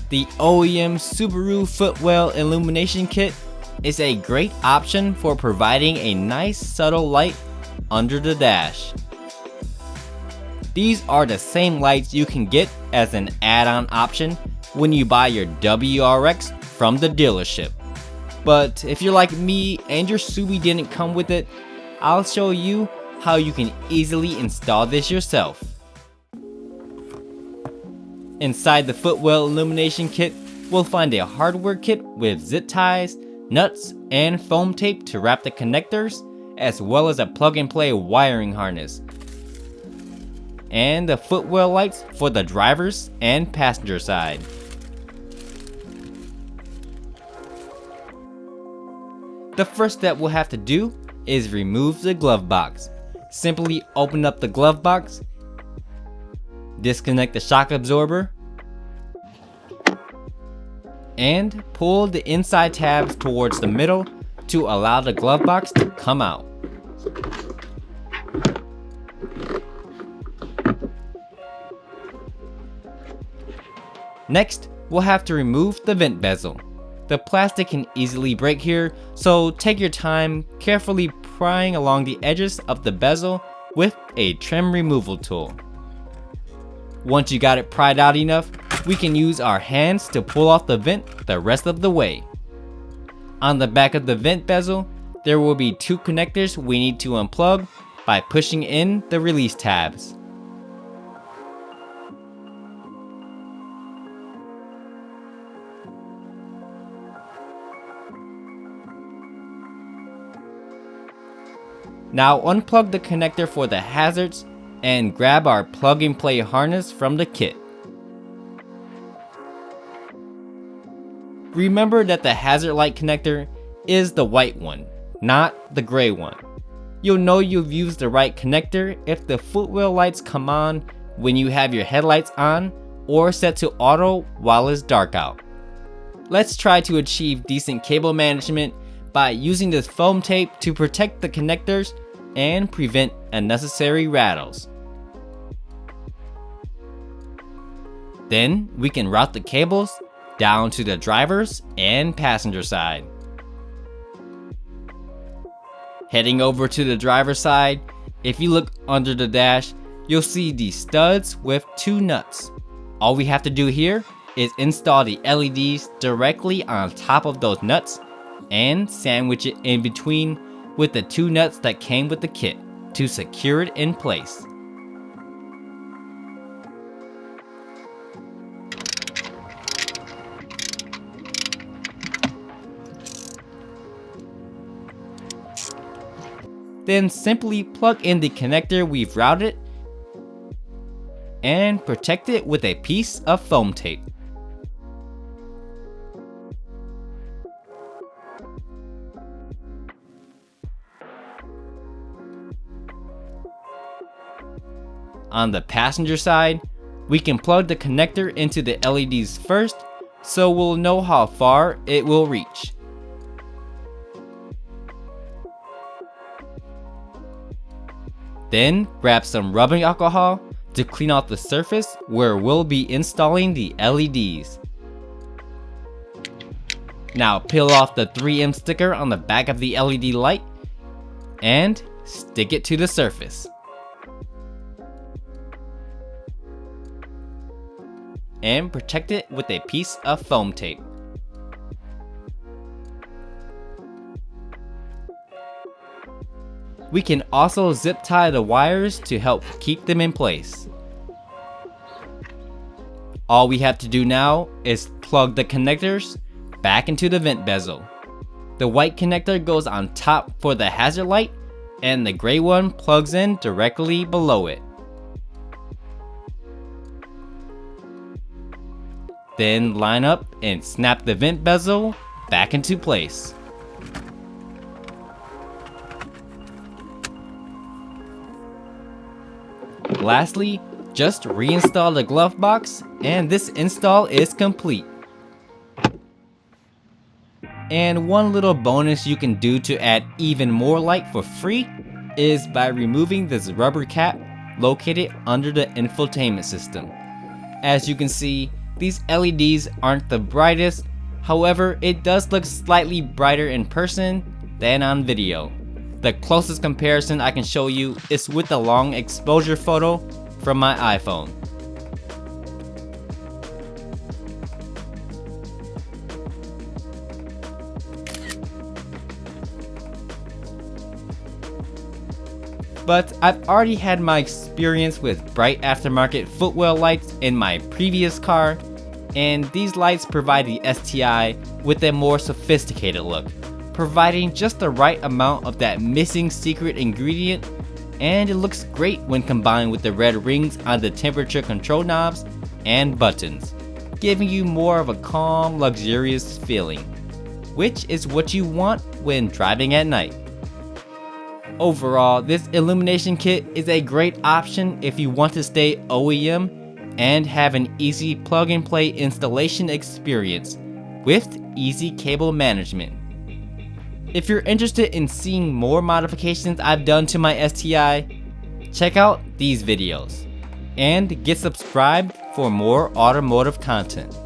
The OEM Subaru Footwell Illumination Kit is a great option for providing a nice subtle light under the dash. These are the same lights you can get as an add-on option when you buy your WRX from the dealership. But if you're like me and your Subi didn't come with it, I'll show you how you can easily install this yourself. Inside the Footwell Illumination Kit, we'll find a hardware kit with zip ties, nuts, and foam tape to wrap the connectors, as well as a plug-and-play wiring harness, and the footwell lights for the driver's and passenger side. The first step we'll have to do is remove the glove box. Simply open up the glove box, disconnect the shock absorber, and pull the inside tabs towards the middle to allow the glove box to come out. Next, we'll have to remove the vent bezel. The plastic can easily break here, so take your time carefully prying along the edges of the bezel with a trim removal tool. Once you got it pried out enough, we can use our hands to pull off the vent the rest of the way. On the back of the vent bezel, there will be two connectors we need to unplug by pushing in the release tabs. Now unplug the connector for the hazards and grab our plug-and-play harness from the kit. Remember that the hazard light connector is the white one, not the gray one. You'll know you've used the right connector if the footwell lights come on when you have your headlights on or set to auto while it's dark out. Let's try to achieve decent cable management by using this foam tape to protect the connectors and prevent unnecessary rattles. Then we can route the cables down to the driver's and passenger side. Heading over to the driver's side, if you look under the dash, you'll see the studs with two nuts. All we have to do here is install the LEDs directly on top of those nuts and sandwich it in between with the two nuts that came with the kit to secure it in place. Then simply plug in the connector we've routed and protect it with a piece of foam tape. On the passenger side, we can plug the connector into the LEDs first, so we'll know how far it will reach. Then grab some rubbing alcohol to clean off the surface where we'll be installing the LEDs. Now peel off the 3M sticker on the back of the LED light and stick it to the surface. And protect it with a piece of foam tape. We can also zip tie the wires to help keep them in place. All we have to do now is plug the connectors back into the vent bezel. The white connector goes on top for the hazard light, and the gray one plugs in directly below it. Then line up and snap the vent bezel back into place. Lastly, just reinstall the glove box and this install is complete. And one little bonus you can do to add even more light for free is by removing this rubber cap located under the infotainment system. As you can see, These LEDs aren't the brightest, however it does look slightly brighter in person than on video. The closest comparison I can show you is with the long exposure photo from my iPhone. But I've already had my experience with bright aftermarket footwell lights in my previous car, and these lights provide the STI with a more sophisticated look, providing just the right amount of that missing secret ingredient, and it looks great when combined with the red rings on the temperature control knobs and buttons, giving you more of a calm, luxurious feeling, which is what you want when driving at night. Overall, this illumination kit is a great option if you want to stay OEM and have an easy plug-and-play installation experience with easy cable management. If you're interested in seeing more modifications I've done to my STI, check out these videos and get subscribed for more automotive content.